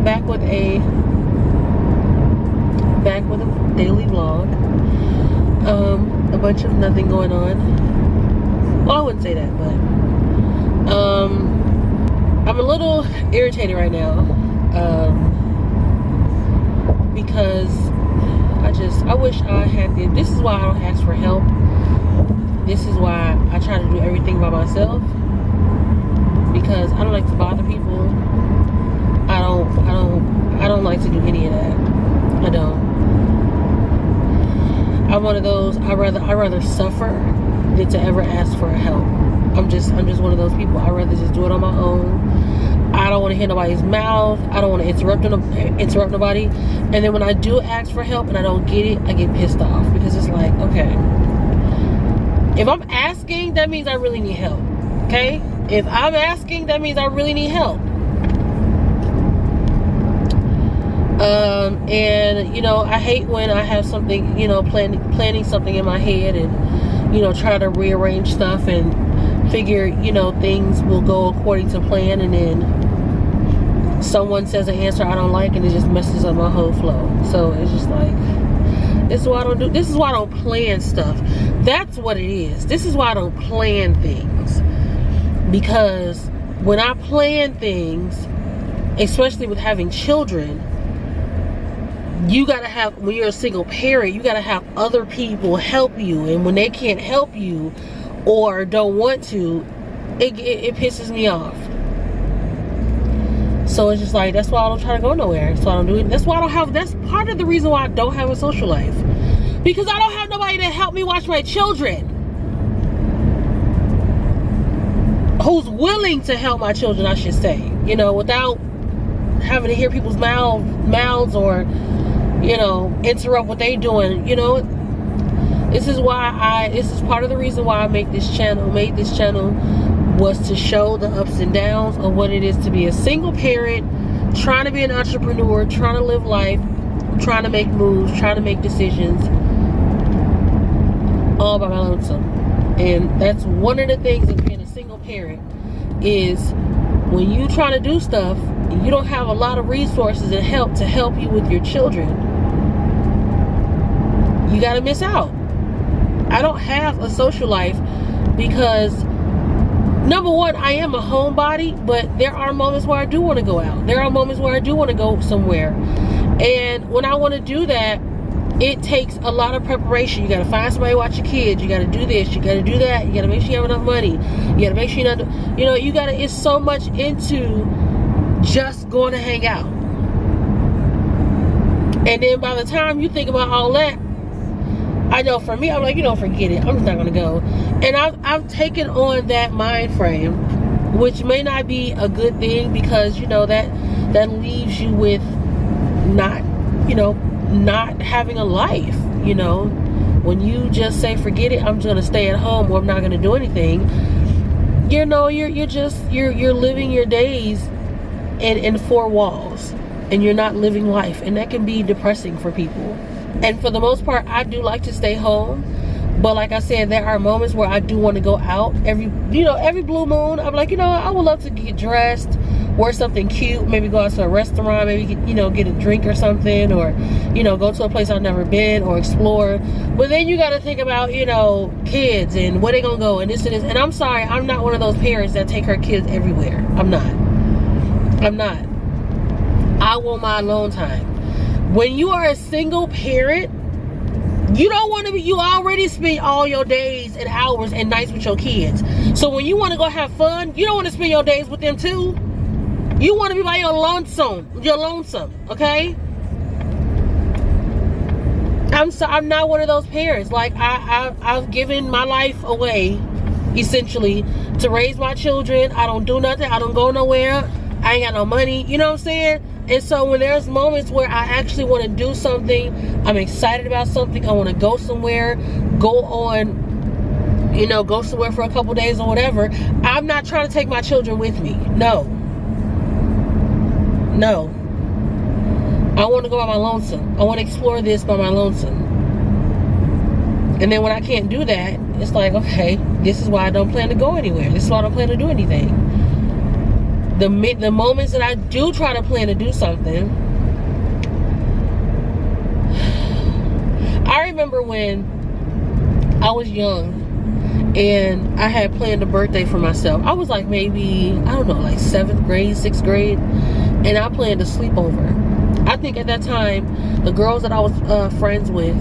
back with a daily vlog. A bunch of nothing going on. Well, I wouldn't say that, but I'm a little irritated right now because I wish I had this is why I don't ask for help. This is why I try to do everything by myself, because I don't like to bother people. I don't like to do any of that. I don't. I'm one of those, I'd rather suffer than to ever ask for help. I'm just one of those people. I'd rather just do it on my own. I don't want to hear nobody's mouth. I don't want to interrupt nobody. And then when I do ask for help and I don't get it, I get pissed off, because it's like, okay, if I'm asking, that means I really need help. Okay? If I'm asking, that means I really need help. And you know, I hate when I have something, you know, planning something in my head, and you know, try to rearrange stuff and figure, you know, things will go according to plan, and then someone says an answer I don't like, and it just messes up my whole flow. So it's just like, this is why I don't do, this is why I don't plan stuff. That's what it is. This is why I don't plan things, because when I plan things, especially with having children, you gotta have, when you're a single parent, you gotta have other people help you, and when they can't help you or don't want to, it pisses me off. So it's just like, that's why I don't try to go nowhere. So I don't do it. That's why I don't have, that's part of the reason why I don't have a social life, because I don't have nobody to help me watch my children, who's willing to help my children, I should say, you know, without having to hear people's mouths or, you know, interrupt what they doing. You know, this is part of the reason why I made this channel was to show the ups and downs of what it is to be a single parent, trying to be an entrepreneur, trying to live life, trying to make moves, trying to make decisions, all by my lonesome. And that's one of the things of being a single parent, is when you trying to do stuff and you don't have a lot of resources and help to help you with your children, you gotta miss out. I don't have a social life because, number one, I am a homebody, but there are moments where I do want to go out. There are moments where I do want to go somewhere. And when I want to do that, it takes a lot of preparation. You got to find somebody to watch your kids. You got to do this. You got to do that. You got to make sure you have enough money. You got to make sure you're not, you know, you got to, it's so much into just going to hang out. And then by the time you think about all that, I know for me, I'm like, you know, forget it. I'm just not going to go. And I've taken on that mind frame, which may not be a good thing, because, you know, that leaves you with not having a life. You know, when you just say, forget it, I'm just going to stay at home, or I'm not going to do anything, you know, you're living your days in four walls, and you're not living life. And that can be depressing for people. And for the most part, I do like to stay home. But like I said, there are moments where I do want to go out. Every blue moon, I'm like, you know, I would love to get dressed, wear something cute, maybe go out to a restaurant, maybe get a drink or something, or, you know, go to a place I've never been, or explore. But then you got to think about, you know, kids and where they gonna go, and this and this. And I'm sorry, I'm not one of those parents that take her kids everywhere. I'm not. I want my alone time. When you are a single parent, you don't want to be, you already spend all your days and hours and nights with your kids. So when you want to go have fun, you don't want to spend your days with them too. You want to be by your lonesome, okay? I'm not one of those parents. Like, I've given my life away, essentially, to raise my children. I don't do nothing. I don't go nowhere. I ain't got no money. You know what I'm saying? And so when there's moments where I actually want to do something, I'm excited about something, I want to go somewhere, go somewhere for a couple days or whatever, I'm not trying to take my children with me. No. I want to go by my lonesome. I want to explore this by my lonesome. And then when I can't do that, it's like, okay, this is why I don't plan to go anywhere. This is why I don't plan to do anything. the moments that I do try to plan to do something, I remember when I was young and I had planned a birthday for myself. I was like maybe, I don't know, like 7th grade, 6th grade, and I planned a sleepover. I think at that time, the girls that I was friends with,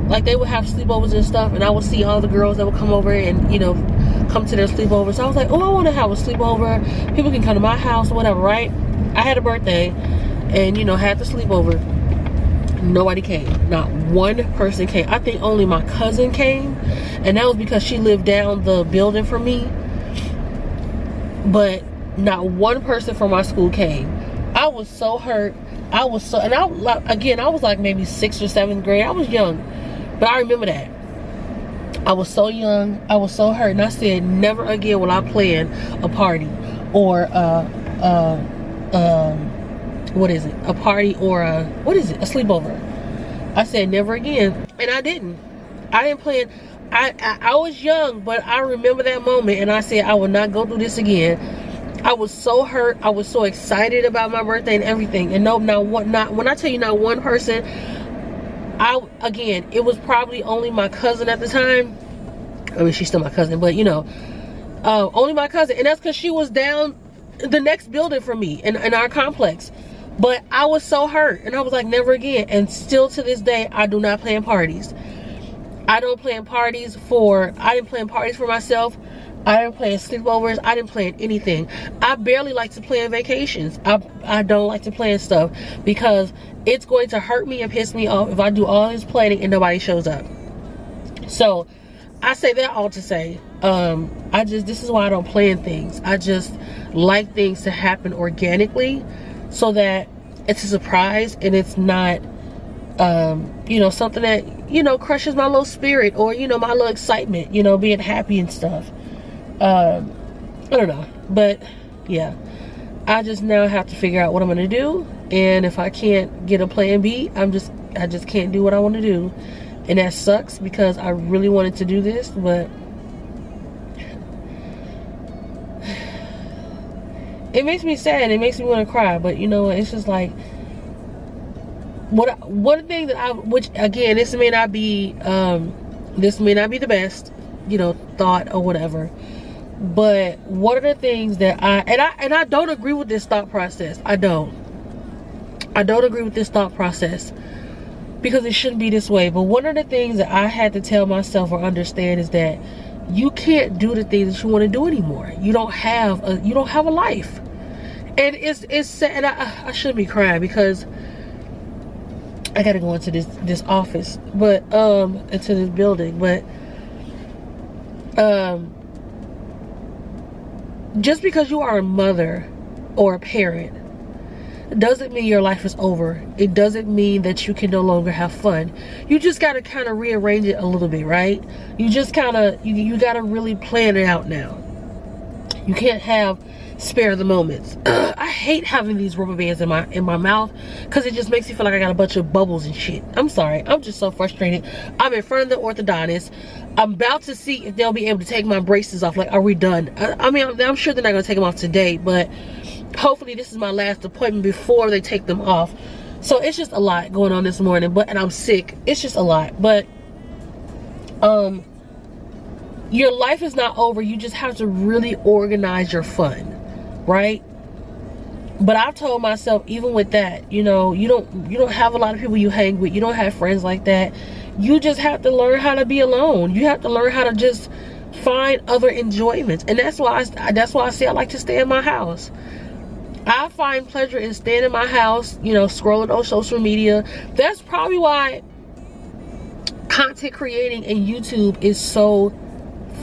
like they would have sleepovers and stuff, and I would see all the girls that would come over and, you know, come to their sleepover. So I was like, oh, I want to have a sleepover. People can come to my house or whatever, right? I had a birthday and, you know, had the sleepover. Nobody came. Not one person came. I think only my cousin came, and that was because she lived down the building from me. But not one person from my school came. I was so hurt. I was so, and I was like maybe 6th or 7th grade. I was young, but I remember that. I was so young. I was so hurt, and I said, never again will I plan a party or what is it? A party or a sleepover. I said never again, and I didn't plan. I was young, but I remember that moment, and I said I will not go through this again. I was so hurt. I was so excited about my birthday and everything, and when I tell you not one person. It was probably only my cousin at the time. I mean, she's still my cousin, but you know, only my cousin, and that's because she was down the next building from me in our complex. But I was so hurt, and I was like, never again. And still to this day, I do not plan parties. I didn't plan parties for myself. I didn't plan sleepovers. I didn't plan anything. I barely like to plan vacations. I don't like to plan stuff because it's going to hurt me and piss me off if I do all this planning and nobody shows up. So I say that all to say, this is why I don't plan things. I just like things to happen organically, so that it's a surprise and it's not, you know, something that, you know, crushes my little spirit, or, you know, my little excitement, you know, being happy and stuff. I don't know, but yeah, I just now have to figure out what I'm gonna do, and if I can't get a plan B, I just can't do what I want to do, and that sucks because I really wanted to do this, but it makes me sad. It makes me want to cry, but you know, it's just like one thing that which again, this may not be the best, you know, thought or whatever. But one of the things that I don't agree with this thought process. I don't agree with this thought process because it shouldn't be this way. But one of the things that I had to tell myself or understand is that you can't do the things that you want to do anymore. You don't have a life, and it's sad. And I shouldn't be crying because I gotta go into this office, but into this building, but just because you are a mother or a parent doesn't mean your life is over. It doesn't mean that you can no longer have fun. You just got to kind of rearrange it a little bit, right? You just kind of, you got to really plan it out now. You can't have spare the moments. I hate having these rubber bands in my mouth because it just makes me feel like I got a bunch of bubbles and shit. I'm sorry. I'm just so frustrated. I'm in front of the orthodontist. I'm about to see if they'll be able to take my braces off. Like, are we done? I mean, I'm sure they're not going to take them off today, but hopefully this is my last appointment before they take them off. So it's just a lot going on this morning, and I'm sick. It's just a lot. But your life is not over. You just have to really organize your fun, right? But I've told myself, even with that, you know, you don't have a lot of people you hang with. You don't have friends like that. You just have to learn how to be alone. You have to learn how to just find other enjoyments. And that's why I say I like to stay in my house. I find pleasure in staying in my house, you know, scrolling on social media. That's probably why content creating and YouTube is so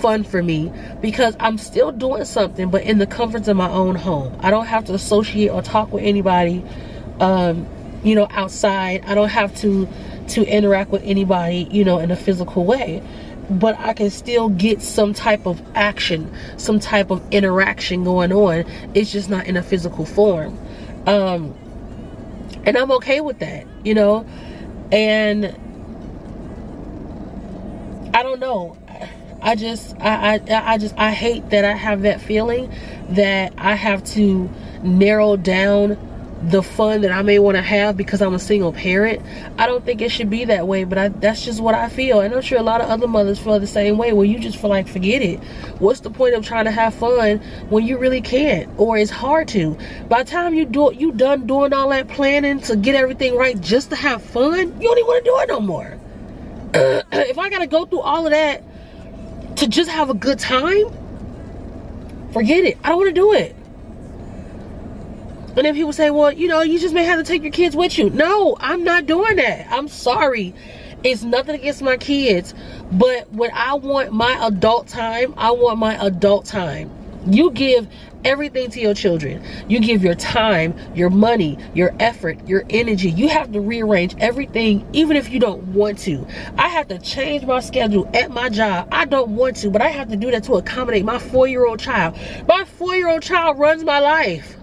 fun for me, because I'm still doing something, but in the comforts of my own home. I don't have to associate or talk with anybody, you know, outside. I don't have to interact with anybody, you know, in a physical way. But I can still get some type of action, some type of interaction going on. It's just not in a physical form. And I'm okay with that, you know. And I don't know. I hate that I have that feeling that I have to narrow down the fun that I may want to have because I'm a single parent. I don't think it should be that way, but that's just what I feel. And I'm sure a lot of other mothers feel the same way, where you just feel like, forget it. What's the point of trying to have fun when you really can't, or it's hard to? By the time you done doing all that planning to get everything right just to have fun, you don't even want to do it no more. If I gotta go through all of that to just have a good time, forget it. I don't want to do it. And then people say, well, you know, you just may have to take your kids with you. No, I'm not doing that. I'm sorry. It's nothing against my kids. But when I want my adult time, I want my adult time. You give everything to your children. You give your time, your money, your effort, your energy. You have to rearrange everything, even if you don't want to. I have to change my schedule at my job. I don't want to, but I have to do that to accommodate my 4-year-old child. My 4-year-old child runs my life.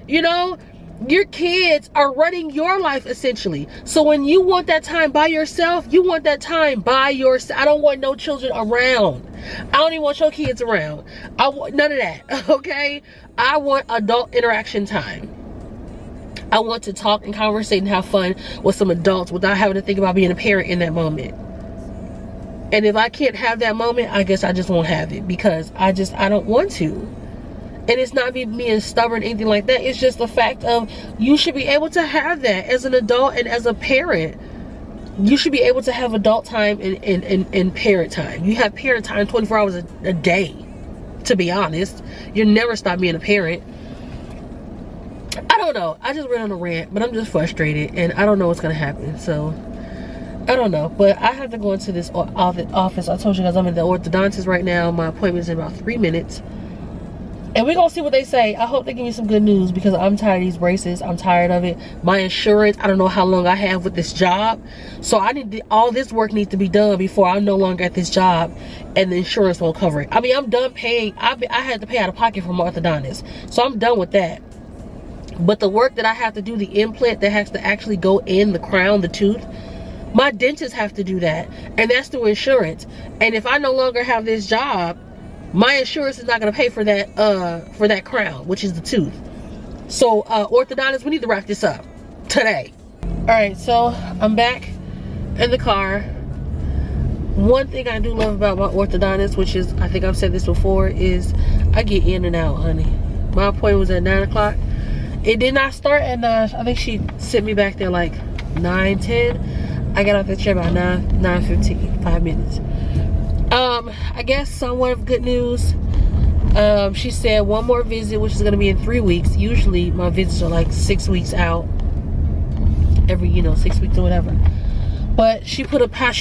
You know, your kids are running your life essentially. So when you want that time by yourself, you want that time by yourself. I don't want no children around. I don't even want your kids around. I want none of that. Okay, I want adult interaction time. I want to talk and conversate and have fun with some adults without having to think about being a parent in that moment. And if I can't have that moment, I guess I just won't have it, because I don't want to. And it's not me being stubborn, anything like that. It's just the fact of, you should be able to have that as an adult and as a parent. You should be able to have adult time and parent time. You have parent time 24 hours a day, to be honest. You'll never stop being a parent. I don't know. I just went on a rant, but I'm just frustrated and I don't know what's going to happen. So, I don't know. But I have to go into this office. I told you guys I'm in the orthodontist right now. My appointment's in about 3 minutes. And we're going to see what they say. I hope they give me some good news, because I'm tired of these braces. I'm tired of it. My insurance, I don't know how long I have with this job. So all this work needs to be done before I'm no longer at this job and the insurance won't cover it. I mean, I'm done paying. I had to pay out of pocket for my orthodontist. So I'm done with that. But the work that I have to do, the implant that has to actually go in the crown, the tooth, my dentists have to do that. And that's through insurance. And if I no longer have this job, my insurance is not going to pay for that crown, which is the tooth. So orthodontist, we need to wrap this up today. All right, so I'm back in the car. One thing I do love about my orthodontist, which is, I think I've said this before, is I get in and out, honey. My appointment was at 9 o'clock. It did not start at 9. I think she sent me back there like 9:10. I got off the chair about 9:15, 5 minutes. I guess somewhat of good news. She said one more visit, which is going to be in 3 weeks. Usually my visits are like 6 weeks out, every 6 weeks or whatever. But she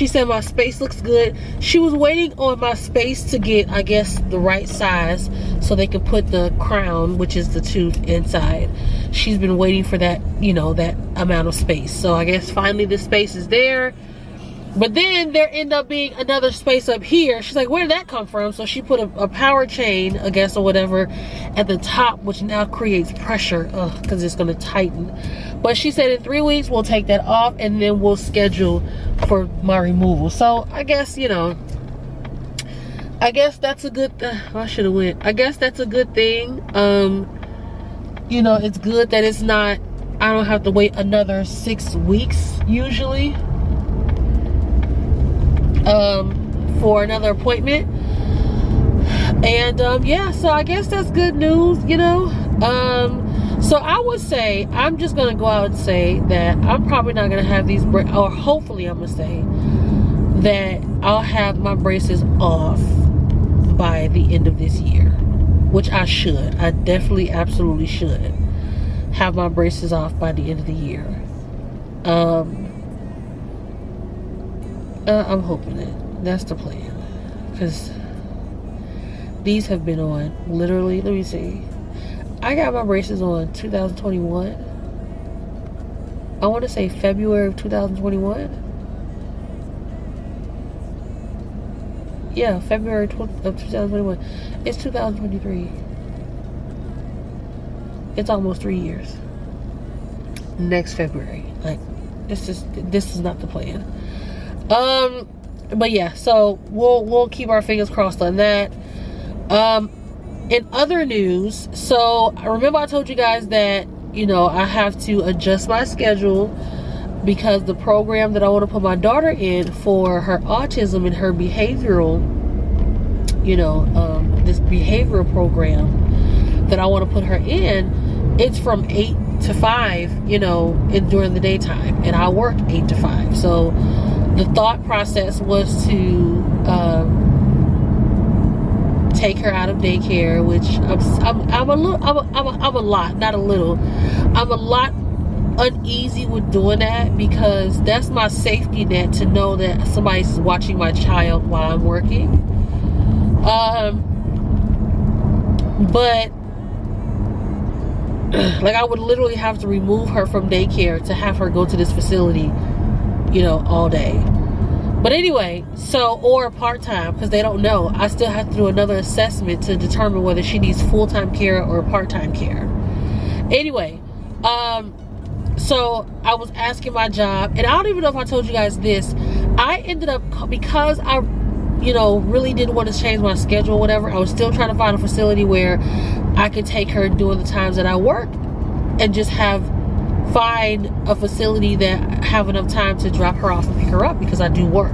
said my space looks good. She was waiting on my space to get, I guess, the right size so they could put the crown, which is the tooth, inside. She's been waiting for that, that amount of space. So I guess finally the space is there. But then there ended up being another space up here. She's like, where did that come from? So she put a power chain, I guess, or whatever, at the top, which now creates pressure, because it's going to tighten. But she said in 3 weeks we'll take that off, and then we'll schedule for my removal. So I guess, I guess that's a good I should have went. I guess that's a good thing. It's good that it's not, I don't have to wait another 6 weeks usually for another appointment. And yeah, so I guess that's good news. So I would say, I'm just gonna go out and say that I'm probably not gonna have these or hopefully I'm gonna say that I'll have my braces off by the end of this year, which I should. I definitely, absolutely should have my braces off by the end of the year. I'm hoping it. That's the plan. Because these have been on, literally, let me see. I got my braces on 2021. I want to say February of 2021. Yeah, February of 2021. It's 2023. It's almost 3 years. Next February. Like, this is not the plan. But yeah, so we'll keep our fingers crossed on that. In other news, so remember I told you guys that, you know, I have to adjust my schedule because the program that I want to put my daughter in for her autism and her behavioral, you know, this behavioral program that I want to put her in, it's from 8 to 5, you know, during the daytime, and I work 8 to 5. So the thought process was to take her out of daycare, which I'm a lot uneasy with doing that, because that's my safety net, to know that somebody's watching my child while I'm working. But like, I would literally have to remove her from daycare to have her go to this facility, you know, all day. But anyway, so, or part-time, because they don't know. I still have to do another assessment to determine whether she needs full-time care or part-time care. Anyway, so I was asking my job, and I don't even know if I told you guys this. I ended up, because I, you know, really didn't want to change my schedule or whatever, I was still trying to find a facility where I could take her during the times that I work, and just find a facility that have enough time to drop her off and pick her up, because I do work.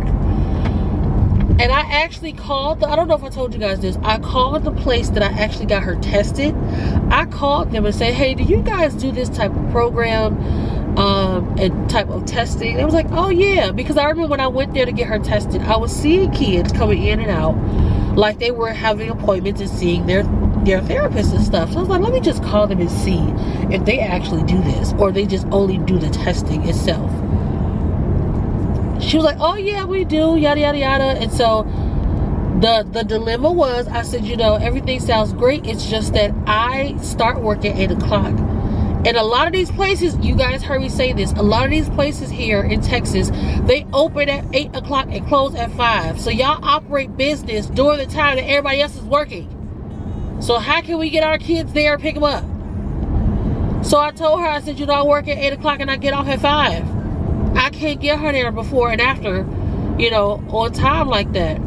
And I actually called, I don't know if I told you guys this, I called the place that I actually got her tested. I called them and said, hey, do you guys do this type of program and type of testing? They was like, oh yeah, because I remember when I went there to get her tested, I was seeing kids coming in and out like they were having appointments and seeing their therapists and stuff. So I was like, let me just call them and see if they actually do this, or they just only do the testing itself. She was like, oh yeah, we do, yada yada yada. And so the dilemma was, I said, you know, everything sounds great, it's just that I start work at 8 o'clock. And a lot of these places, you guys heard me say this, a lot of these places here in Texas, they open at 8 o'clock and close at 5. So y'all operate business during the time that everybody else is working. So how can we get our kids there and pick them up? So I told her, I said, you know, I work at 8 o'clock and I get off at 5. I can't get her there before and after, you know, on time like that.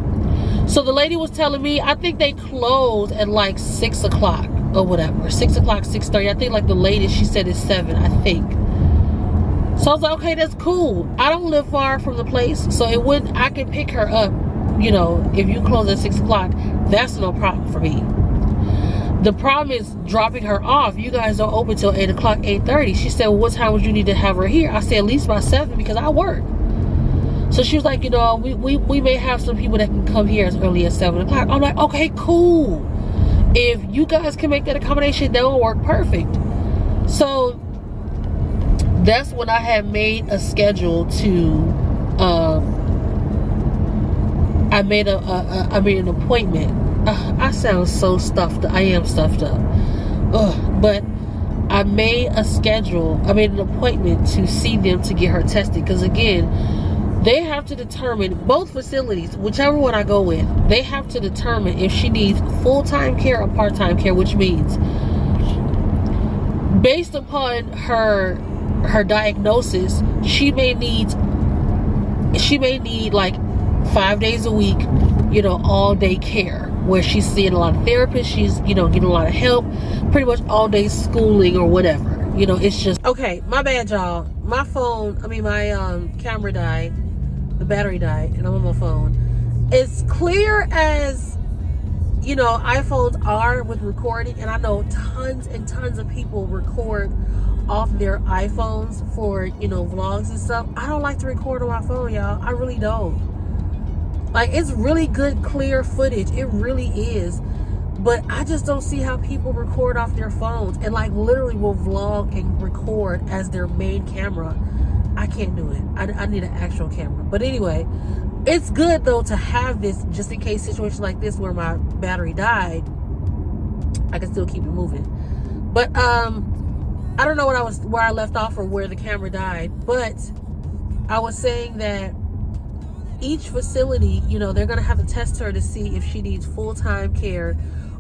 So the lady was telling me, I think they close at like 6 o'clock or whatever. 6 o'clock, 6:30. I think like the latest she said is 7, I think. So I was like, okay, that's cool. I don't live far from the place, so I can pick her up, you know, if you close at 6 o'clock, that's no problem for me. The problem is dropping her off. You guys don't open till 8 o'clock, 8:30. She said, well, what time would you need to have her here? I said, at least by 7, because I work. So she was like, you know, we may have some people that can come here as early as 7 o'clock. I'm like, okay, cool. If you guys can make that accommodation, that will work perfect. So that's when I had made a schedule to, I made an appointment. I sound so stuffed. I am stuffed up. But I made an appointment to see them to get her tested. Because again, they have to determine, both facilities, whichever one I go with, they have to determine if she needs full-time care or part-time care, which means based upon her diagnosis, she may need like 5 days a week, you know, all day care, where she's seeing a lot of therapists, she's, you know, getting a lot of help, pretty much all day schooling or whatever. You know, it's just, okay, my bad, y'all. My camera died, the battery died, and I'm on my phone. It's clear as, you know, iPhones are with recording, and I know tons and tons of people record off their iPhones for, you know, vlogs and stuff. I don't like to record on my phone, y'all. I really don't. Like, it's really good, clear footage. It really is. But I just don't see how people record off their phones and, like, literally will vlog and record as their main camera. I can't do it. I need an actual camera. But anyway, it's good, though, to have this just in case situation like this where my battery died, I can still keep it moving. But, I don't know where I left off or where the camera died. But I was saying that each facility, you know, they're going to have to test her to see if she needs full-time care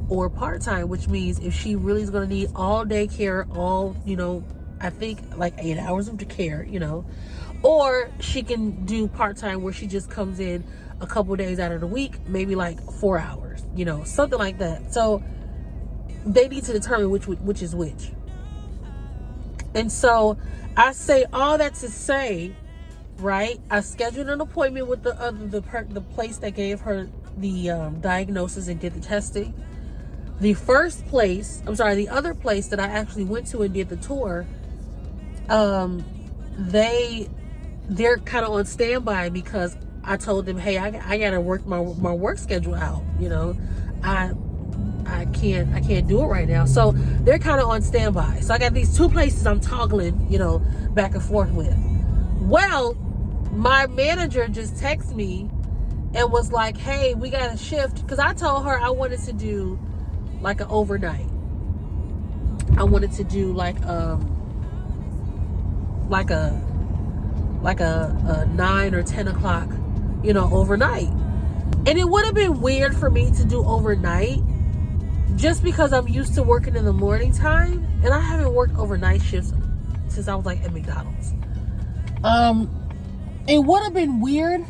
or part-time, which means if she really is going to need all day care, all, you know, I think like 8 hours of care, you know, or she can do part-time where she just comes in a couple days out of the week, maybe like 4 hours, you know, something like that. So they need to determine which is which. And so I say all that to say, right, I scheduled an appointment with the place that gave her the diagnosis and did the testing. The other place that I actually went to and did the tour, they're kind of on standby because I told them, hey, I gotta work my work schedule out. You know, I can't do it right now. So they're kind of on standby. So I got these two places I'm toggling, you know, back and forth with. Well, my manager just texted me and was like, hey, we got a shift. Because I told her I wanted to do like an overnight. I wanted to do like a 9 or 10 o'clock, you know, overnight. And it would have been weird for me to do overnight just because I'm used to working in the morning time, and I haven't worked overnight shifts since I was like at McDonald's. It would have been weird.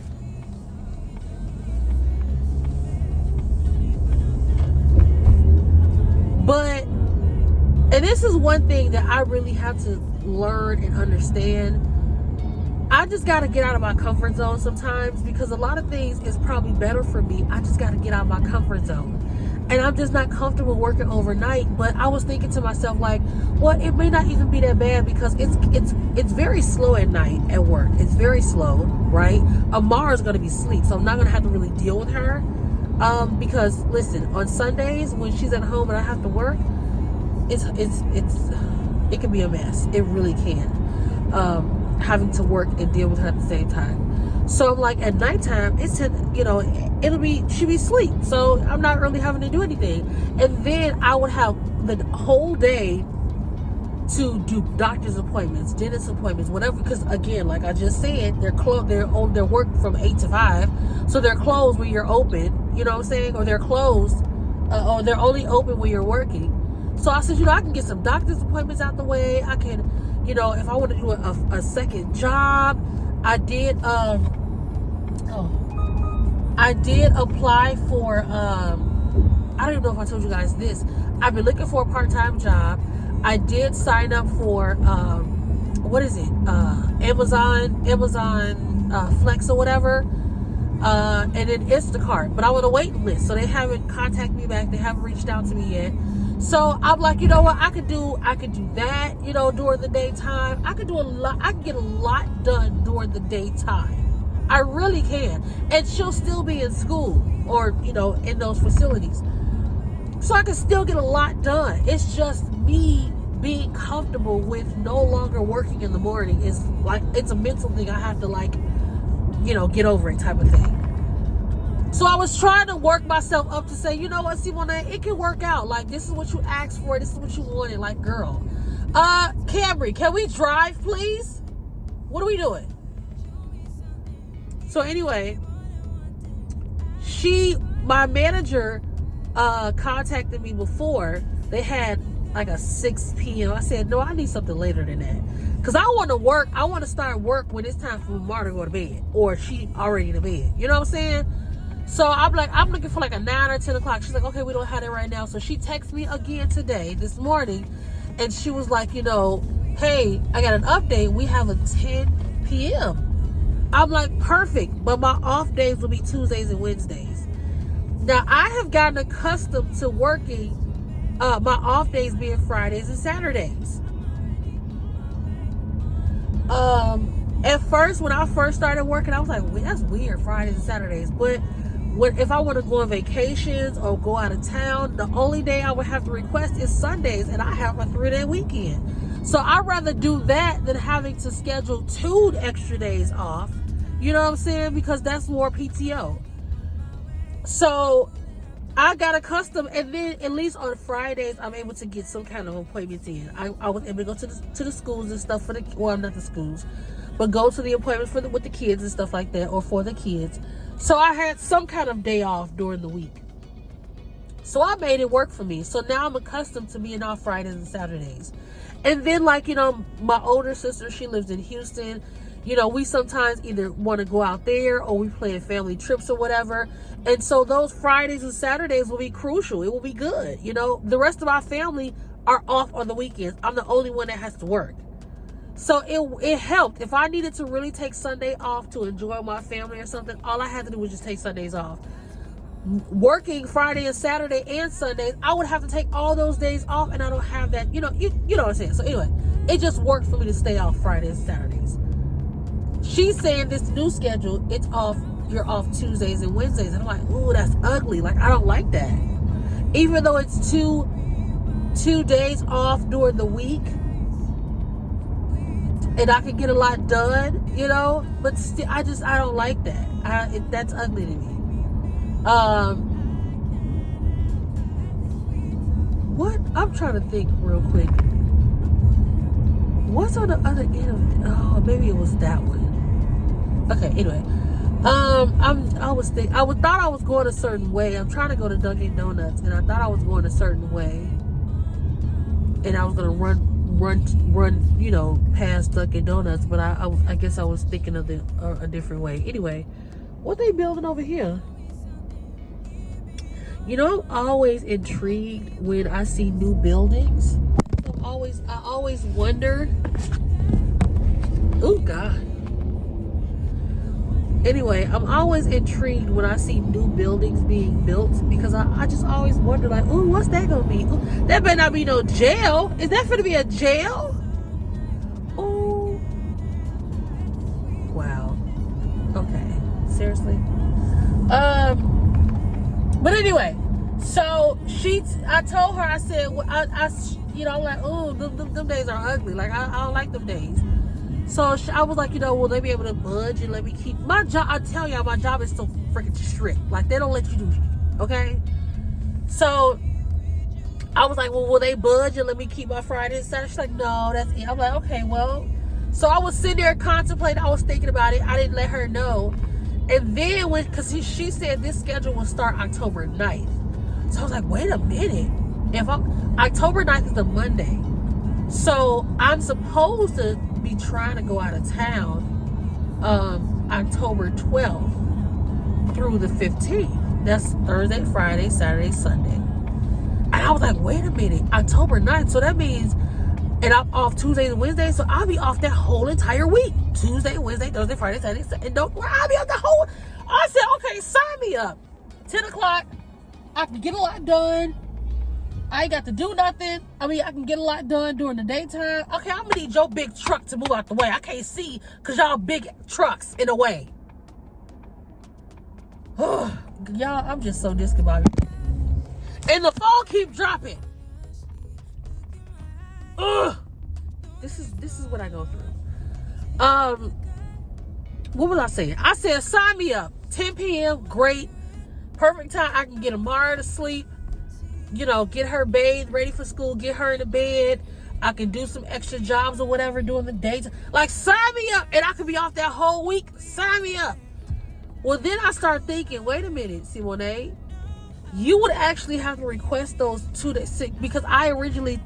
But, and this is one thing that I really have to learn and understand. I just got to get out of my comfort zone sometimes, because a lot of things is probably better for me. I just got to get out of my comfort zone. And I'm just not comfortable working overnight. But I was thinking to myself, like, well, it may not even be that bad, because it's very slow at night at work. It's very slow, right? Amara's going to be asleep, so I'm not going to have to really deal with her. Because listen, on Sundays when she's at home and I have to work, it can be a mess. It really can. Having to work and deal with her at the same time. So I'm like, at nighttime, she'll be asleep. So I'm not really having to do anything. And then I would have the whole day to do doctor's appointments, dentist appointments, whatever. Because again, like I just said, they're work from 8 to 5. So they're closed when you're open, you know what I'm saying? Or they're closed, or they're only open when you're working. So I said, I can get some doctor's appointments out the way. I can, if I want to do a second job. I did apply for, I don't even know if I told you guys this. I've been looking for a part-time job. I did sign up for, Amazon Flex or whatever. And then Instacart. But I want a waiting list. So they haven't contacted me back. They haven't reached out to me yet. So I'm like, you know what? I could do that, during the daytime. I could do a lot. I can get a lot done during the daytime. I really can. And she'll still be in school or, in those facilities. So I can still get a lot done. It's just me being comfortable with no longer working in the morning. Is like, it's a mental thing. I have to get over it type of thing. So I was trying to work myself up to say, you know what, Simone, it can work out. Like, this is what you asked for. This is what you wanted. Like, girl. Camry, can we drive, please? What are we doing? So anyway, my manager contacted me before. They had like a 6 p.m. I said, no, I need something later than that. Because I want to work. I want to start work when it's time for Marta to go to bed. Or she already to bed. You know what I'm saying? So I'm like, I'm looking for like a 9 or 10 o'clock. She's like, okay, we don't have it right now. So she texted me again this morning. And she was like, hey, I got an update. We have a 10 p.m. I'm like, perfect. But my off days will be Tuesdays and Wednesdays. Now, I have gotten accustomed to working my off days being Fridays and Saturdays. At first, when I first started working, I was like, well, that's weird, Fridays and Saturdays. But if I want to go on vacations or go out of town, the only day I would have to request is Sundays, and I have a 3-day weekend. So I'd rather do that than having to schedule 2 extra days off. You know what I'm saying? Because that's more PTO. So I got accustomed, and then at least on Fridays, I'm able to get some kind of appointments in. I was able to go to the schools and stuff not the schools, but go to the appointments with the kids and stuff like that, or for the kids. So I had some kind of day off during the week. So I made it work for me. So now I'm accustomed to being off Fridays and Saturdays. And then, like, my older sister, she lives in Houston. You know, we sometimes either want to go out there or we plan family trips or whatever. And so those Fridays and Saturdays will be crucial. It will be good. You know, the rest of our family are off on the weekends. I'm the only one that has to work. So it helped. If I needed to really take Sunday off to enjoy my family or something, all I had to do was just take Sundays off. Working Friday and Saturday and Sundays, I would have to take all those days off, and I don't have that. You know what I'm saying. So anyway, it just worked for me to stay off Fridays and Saturdays. She's saying this new schedule, it's off. You're off Tuesdays and Wednesdays, and I'm like, ooh, that's ugly. Like, I don't like that. Even though it's two days off during the week, and I can get a lot done, you know, but still, I don't like that. That's ugly to me. What? I'm trying to think real quick. What's on the other end of it? Oh, maybe it was that one. Okay, anyway. I thought I was going a certain way. I'm trying to go to Dunkin' Donuts, and I thought I was going a certain way. And I was gonna run, you know, past Dunkin' Donuts, but I guess I was thinking of a different way. Anyway, what they building over here? You know, I'm always intrigued when I see new buildings. I always wonder. Oh God. Anyway, I'm always intrigued when I see new buildings being built, because I just always wonder, like, ooh, what's that gonna be? Ooh, that better not be no jail. Is that gonna be a jail? Ooh. Wow. Okay. Seriously. But anyway, so I told her, I said, you know, I'm like, ooh, them days are ugly. Like, I don't like them days. So I was like, you know, will they be able to budge and let me keep my job? I tell y'all, my job is so freaking strict. Like, they don't let you do shit, okay? So I was like, well, will they budge and let me keep my Friday and Saturday? She's like, no, that's it. I'm like, okay, well. So I was sitting there contemplating. I was thinking about it. I didn't let her know. And then because she said this schedule will start October 9th. So I was like, wait a minute. October 9th is a Monday. So I'm supposed to be trying to go out of town October 12th through the 15th. That's Thursday, Friday, Saturday, Sunday. And I was like, wait a minute, October 9th. So that means, and I'm off Tuesdays and Wednesdays, so I'll be off that whole entire week. Tuesday, Wednesday, Thursday, Friday, Saturday, Sunday. And I'll be off the whole. I said, okay, sign me up. 10 o'clock, I can get a lot done. I ain't got to do nothing. I mean, I can get a lot done during the daytime. Okay, I'm gonna need your big truck to move out the way. I can't see because y'all big trucks in the way. Y'all, I'm just so discombobulated. And the phone keep dropping. This is what I go through. What was I saying? I said, sign me up. 10 p.m. Great. Perfect time. I can get Amara to sleep. You know, get her bathed, ready for school, get her in the bed. I can do some extra jobs or whatever during the day. Like, sign me up, and I could be off that whole week. Sign me up. Well, then I start thinking, wait a minute, Simone, you would actually have to request those 2 days, because I originally,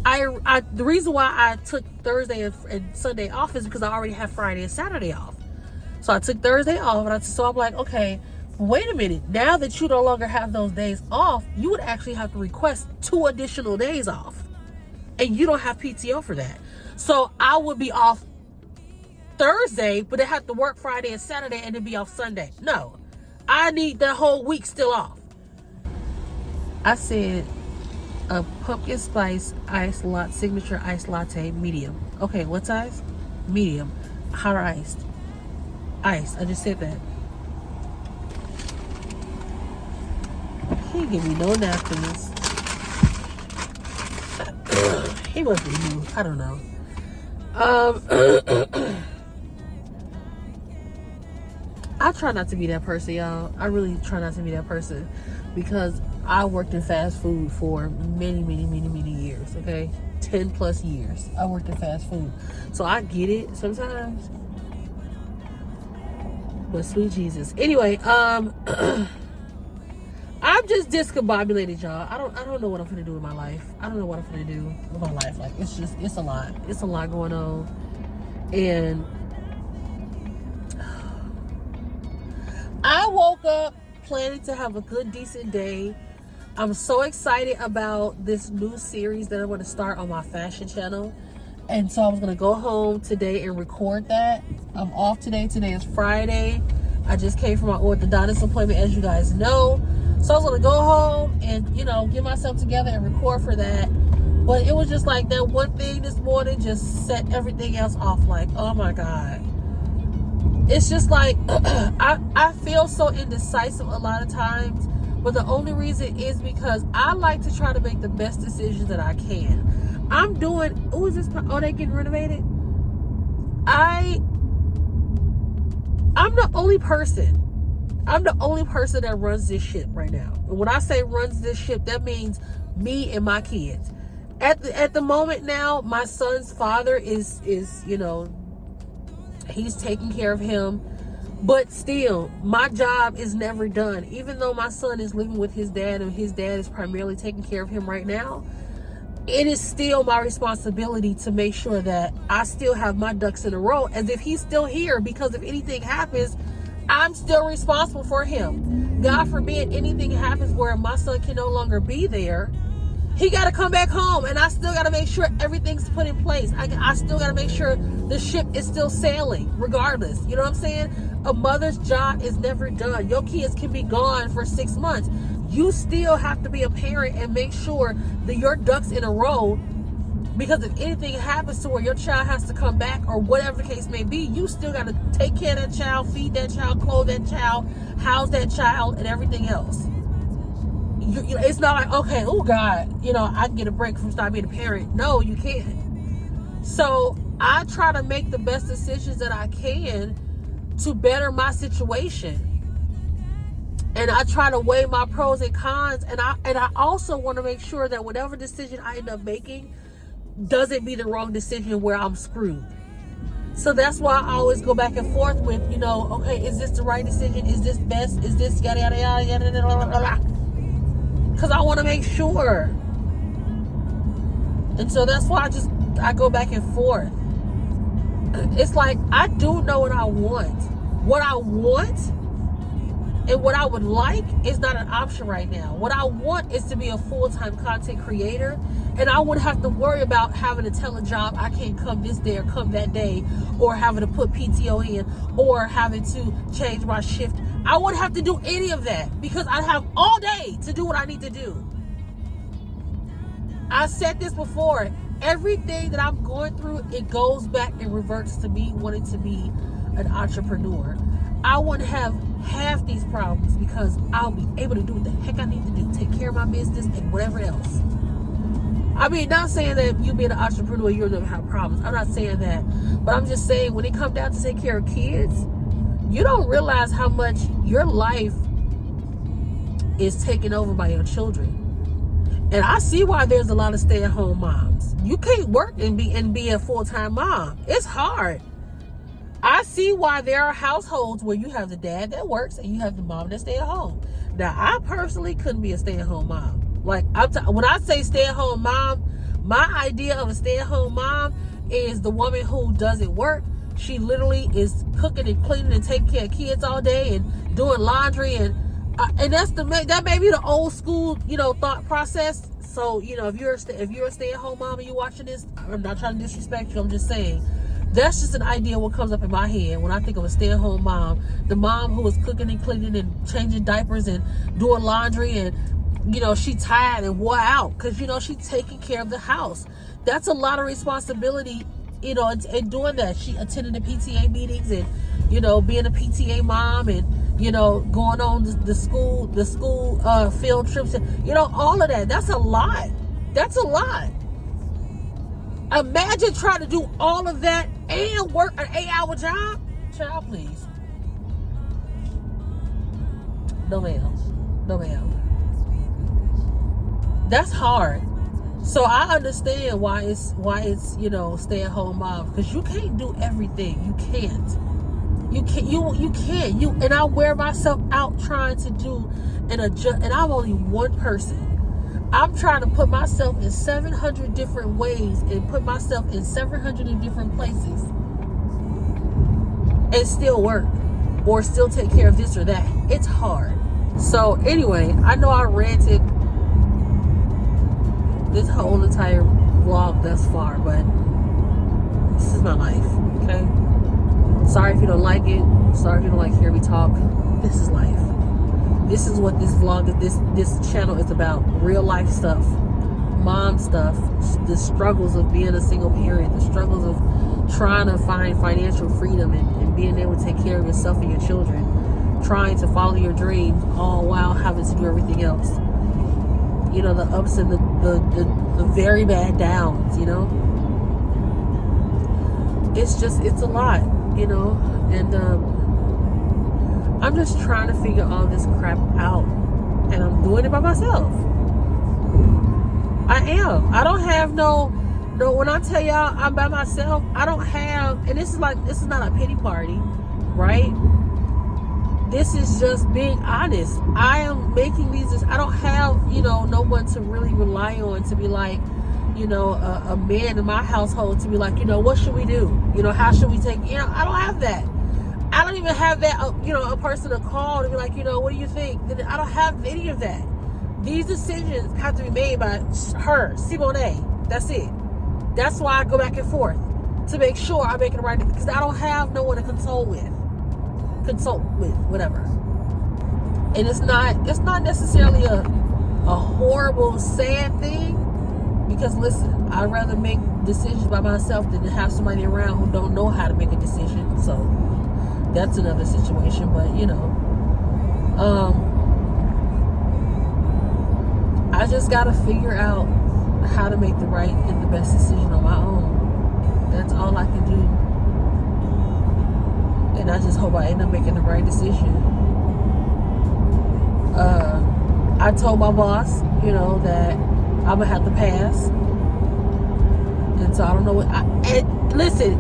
the reason why I took Thursday and Sunday off is because I already have Friday and Saturday off. So I took Thursday off, and so I'm like, okay, wait a minute, now that you no longer have those days off, you would actually have to request 2 additional days off. And you don't have PTO for that. So I would be off Thursday, but I have to work Friday and Saturday and then be off Sunday. No, I need that whole week still off. I said a pumpkin spice signature iced latte, medium. Okay, what size? Medium. Hot or iced? Iced. I just said that. He didn't give me no napkins. He must be new. I don't know. I try not to be that person, y'all. I really try not to be that person, because I worked in fast food for many years, okay? 10 plus years. I worked in fast food. So I get it sometimes. But sweet Jesus. Anyway, I'm just discombobulated, y'all. I don't know what I'm gonna do with my life. I don't know what I'm gonna do with my life. Like, it's a lot. It's a lot going on. And I woke up planning to have a good, decent day. I'm so excited about this new series that I'm going to start on my fashion channel. And so I was going to go home today and record that. I'm off today. Today is Friday. I just came from my orthodontist appointment, as you guys know. So I was going to go home and, get myself together and record for that. But it was just like that one thing this morning just set everything else off. Like, oh my God. It's just like, I feel so indecisive a lot of times. But the only reason is because I like to try to make the best decisions that I can. I'm doing, is this, they getting renovated? I'm the only person that runs this ship right now. And when I say runs this ship, that means me and my kids. At the moment now, my son's father is he's taking care of him. But still, my job is never done. Even though my son is living with his dad and his dad is primarily taking care of him right now, it is still my responsibility to make sure that I still have my ducks in a row as if he's still here, because if anything happens, I'm still responsible for him. God forbid anything happens where my son can no longer be there. He got to come back home, and I still got to make sure everything's put in place. I still got to make sure the ship is still sailing, regardless. You know what I'm saying? A mother's job is never done. Your kids can be gone for 6 months. You still have to be a parent and make sure that your ducks in a row, because if anything happens to where your child has to come back or whatever the case may be, you still got to take care of that child, feed that child, clothe that child, house that child, and everything else. It's not like, okay, oh God, I can get a break from starting being a parent. No, you can't. So I try to make the best decisions that I can to better my situation. And I try to weigh my pros and cons. And I also want to make sure that whatever decision I end up making doesn't be the wrong decision where I'm screwed. So that's why I always go back and forth with, okay, is this the right decision? Is this best? Is this yada, yada, yada, yada, yada, yada, yada. Because I want to make sure. And so that's why I go back and forth. It's like, I do know what I want. What I want and what I would like is not an option right now. What I want is to be a full-time content creator. And I wouldn't have to worry about having to tell a job I can't come this day or come that day, or having to put PTO in, or having to change my shift. I wouldn't have to do any of that because I have all day to do what I need to do. I said this before. Everything that I'm going through, it goes back and reverts to me wanting to be an entrepreneur. I wouldn't have half these problems because I'll be able to do what the heck I need to do. Take care of my business and whatever else. I mean, not saying that you being an entrepreneur, you're going to have problems. I'm not saying that. But I'm just saying, when it comes down to take care of kids, you don't realize how much your life is taken over by your children. And I see why there's a lot of stay-at-home moms. You can't work and be a full-time mom. It's hard. I see why there are households where you have the dad that works and you have the mom that stay at home. Now, I personally couldn't be a stay-at-home mom. Like, when I say stay-at-home mom, my idea of a stay-at-home mom is the woman who doesn't work. She literally is cooking and cleaning and taking care of kids all day and doing laundry, and that may be the old school, thought process. So, if you're a stay-at-home mom and you're watching this, I'm not trying to disrespect you. I'm just saying that's just an idea what comes up in my head when I think of a stay-at-home mom. The mom who is cooking and cleaning and changing diapers and doing laundry, and she tired and wore out because she's taking care of the house. That's a lot of responsibility. And doing that, she attending the PTA meetings and, being a PTA mom and, going on the school field trips and, all of that. That's a lot. That's a lot. Imagine trying to do all of that and work an 8-hour job. Child, please. No, ma'am. No, ma'am. That's hard. So I understand why it's stay-at-home mom, because you can't do everything. You can't. And I wear myself out trying to do and adjust, and I'm only one person. I'm trying to put myself in 700 different ways and put myself in 700 different places. and still work or still take care of this or that. It's hard. So anyway, I know I ranted this whole entire vlog thus far, but this is my life, okay? Sorry if you don't like it. Sorry if you don't like hear me talk. This is life. This is what this vlog, this channel is about. Real life stuff, mom stuff, the struggles of being a single parent, the struggles of trying to find financial freedom and being able to take care of yourself and your children, trying to follow your dreams, all while having to do everything else. You know, the ups and the very bad downs, you know. It's a lot, you know, and I'm just trying to figure all this crap out, and I'm doing it by myself. I am. I don't have no, when I tell y'all I'm by myself, I don't have, and this is not a pity party, right? This is just being honest. I am making these, I don't have, you know, no one to really rely on to be like, you know, a man in my household to be like, you know, what should we do? You know, how should we take, you know, I don't have that. I don't even have that, you know, a person to call to be like, you know, what do you think? I don't have any of that. These decisions have to be made by her, Simone. That's it. That's why I go back and forth to make sure I'm making the right, because I don't have no one to consult with, whatever. And it's not necessarily a horrible, sad thing, because listen, I'd rather make decisions by myself than to have somebody around who don't know how to make a decision. So that's another situation, but you know, I just gotta figure out how to make the right and the best decision on my own. That's all I can do. And I just hope I end up making the right decision. I told my boss, you know, that I'm gonna have to pass. And so I don't know what, and listen,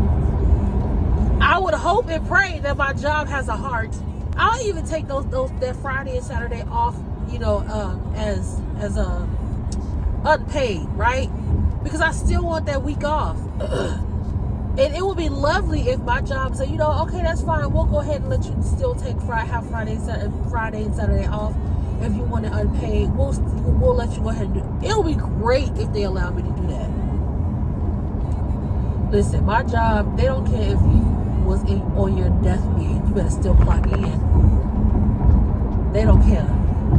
I would hope and pray that my job has a heart. I'll even take that Friday and Saturday off, you know, as unpaid, right? Because I still want that week off. And it would be lovely if my job said, you know, okay, that's fine. We'll go ahead and let you still take have Friday and Saturday off. If you want it unpaid, we'll let you go ahead and do it. It'll be great if they allow me to do that. Listen, my job, they don't care if you was on your deathbed. You better still clock in. They don't care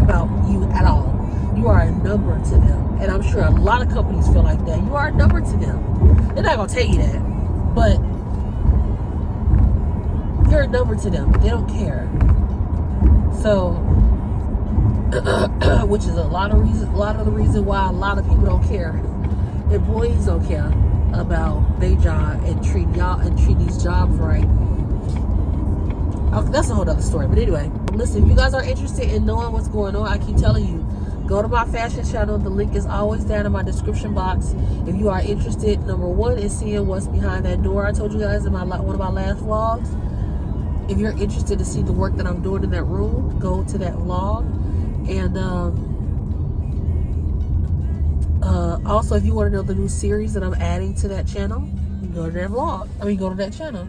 about you at all. You are a number to them. And I'm sure a lot of companies feel like that. You are a number to them. They're not going to tell you that. But you're a number to them. They don't care. So, which is a lot of the reason why a lot of people don't care. Employees don't care about their job and treat these jobs right. That's a whole other story. But anyway, listen, if you guys are interested in knowing what's going on, I keep telling you, go to my fashion channel. The link is always down in my description box. If you are interested, number one is seeing what's behind that door I told you guys in one of my last vlogs. If you're interested to see the work that I'm doing in that room, go to that vlog. And also, if you want to know the new series that I'm adding to that channel, you go to that vlog. Go to that channel.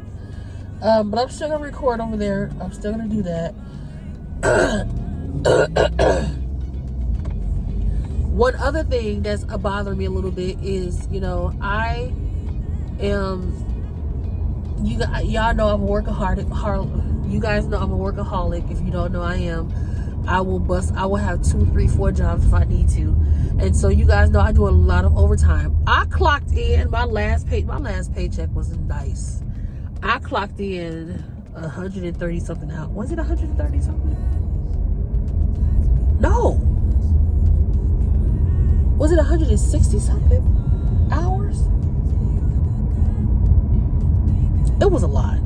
But I'm still gonna record over there. I'm still gonna do that. One other thing that's bothering me a little bit is, you know, I am. Y'all know I'm a workaholic. You guys know I'm a workaholic. If you don't know, I am. I will have 2, 3, 4 jobs if I need to. And so you guys know I do a lot of overtime. I clocked in my last paycheck was nice. I clocked in 130 something out. Was it 130 something? No. Was it 160 something hours? It was a lot.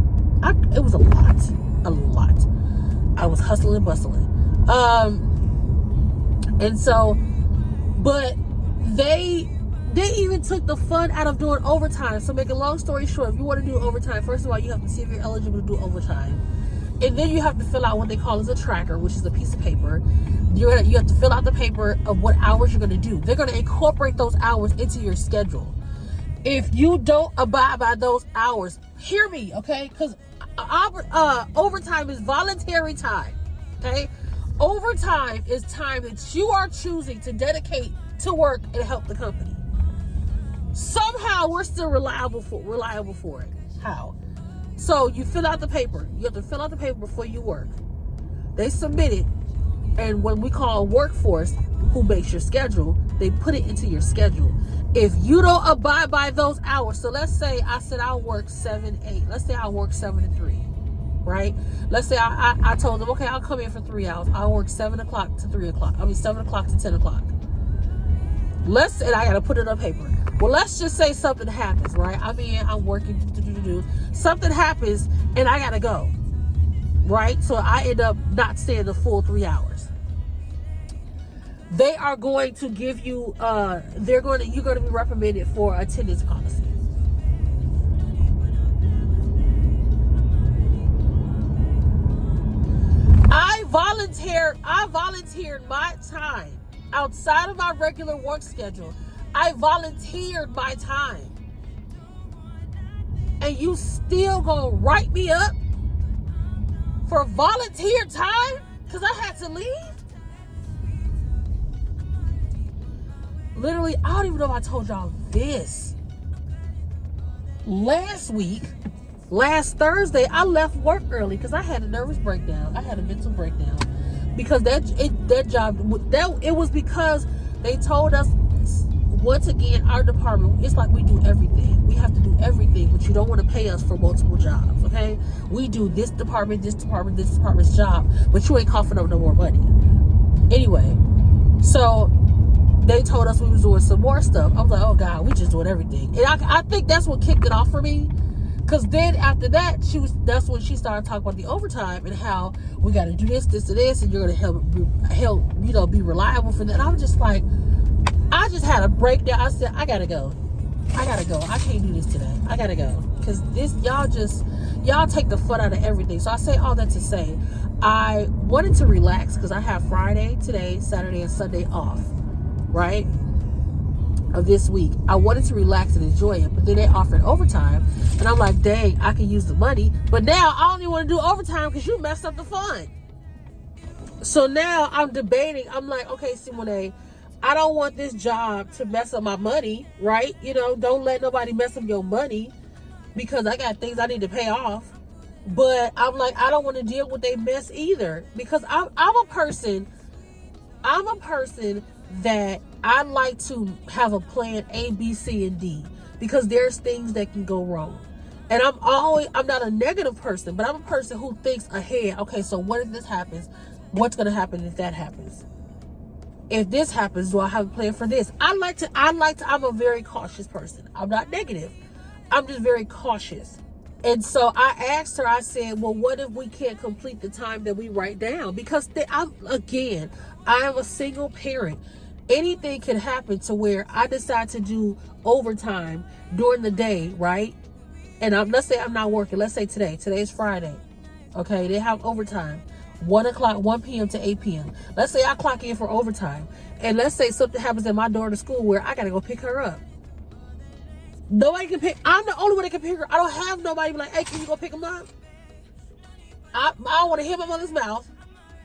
It was a lot. A lot. I was hustling and bustling. And so, but they even took the fun out of doing overtime. So make a long story short, if you want to do overtime, first of all, you have to see if you're eligible to do overtime. And then you have to fill out what they call as a tracker, which is a piece of paper. You have to fill out the paper of what hours you're going to do. They're going to incorporate those hours into your schedule. If you don't abide by those hours, hear me, okay? Because overtime is voluntary time, okay? Overtime is time that you are choosing to dedicate to work and help the company. Somehow we're still reliable for it. How? So you fill out the paper. You have to fill out the paper before you work. They submit it, and when we call workforce, who makes your schedule, they put it into your schedule. If you don't abide by those hours, so let's say I said I'll work 7, 8. Let's say I'll work 7 to 3, right? Let's say I told them, okay, I'll come in for 3 hours. I'll work 7 o'clock to 3 o'clock. 7 o'clock to 10 o'clock. And I got to put it on paper. Well, let's just say something happens, right? I'm working, something happens, and I got to go, right? So I end up not staying the full 3 hours. They are going to give you, you're going to be reprimanded for attendance policy. I volunteered my time outside of my regular work schedule. I volunteered my time. And you still gonna write me up for volunteer time because I had to leave? Literally, I don't even know if I told y'all this. Last Thursday, I left work early because I had a nervous breakdown. I had a mental breakdown because it was because they told us, once again, our department, it's like we do everything. We have to do everything, but you don't want to pay us for multiple jobs, okay? We do this department's job, but you ain't coughing up no more money. Anyway, so they told us we was doing some more stuff. I was like, oh God, we just doing everything. And I think that's what kicked it off for me. Because then after that, that's when she started talking about the overtime and how we got to do this, and you're going to help, be reliable for that. And I was just like, I just had a breakdown. I said, I got to go. I can't do this today. I got to go. Because y'all take the fun out of everything. So I say all that to say, I wanted to relax because I have Friday, today, Saturday, and Sunday off, right? Of this week. I wanted to relax and enjoy it, but then they offered overtime, and I'm like, dang, I can use the money, but now I don't even want to do overtime because you messed up the fun. So now I'm debating. I'm like, okay, Simone, I don't want this job to mess up my money, right? Don't let nobody mess up your money because I got things I need to pay off. But I'm like, I don't want to deal with their mess either because I'm a person that I like to have a plan A, B, C, and D because there's things that can go wrong. And I'm not a negative person, but I'm a person who thinks ahead. Okay, so what if this happens? What's going to happen if that happens? If this happens, do I have a plan for this? I'm a very cautious person. I'm not negative. I'm just very cautious. And so I asked her, I said, well, what if we can't complete the time that we write down? Because I am a single parent. Anything can happen to where I decide to do overtime during the day, right? And let's say I'm not working. Let's say today is Friday. Okay, they have overtime. 1 p.m. to 8 p.m. Let's say I clock in for overtime. And let's say something happens at my daughter's school where I got to go pick her up. Nobody can pick. I'm the only one that can pick her. I don't have nobody be like, hey, can you go pick him up? I don't want to hit my mother's mouth.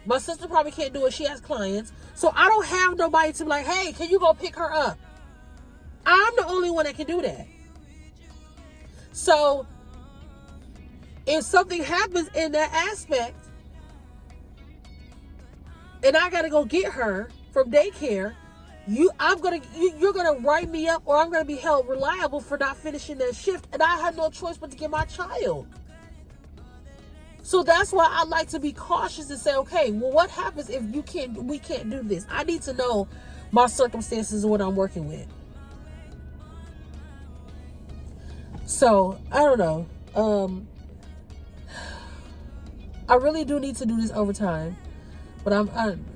My sister probably can't do it. She has clients. So I don't have nobody to be like, hey, can you go pick her up? I'm the only one that can do that. So if something happens in that aspect and I got to go get her from daycare, you're gonna write me up, or I'm gonna be held reliable for not finishing that shift, and I had no choice but to get my child. So that's why I like to be cautious and say, okay, well, what happens if we can't do this? I need to know my circumstances and what I'm working with. So I don't know. I really do need to do this overtime. But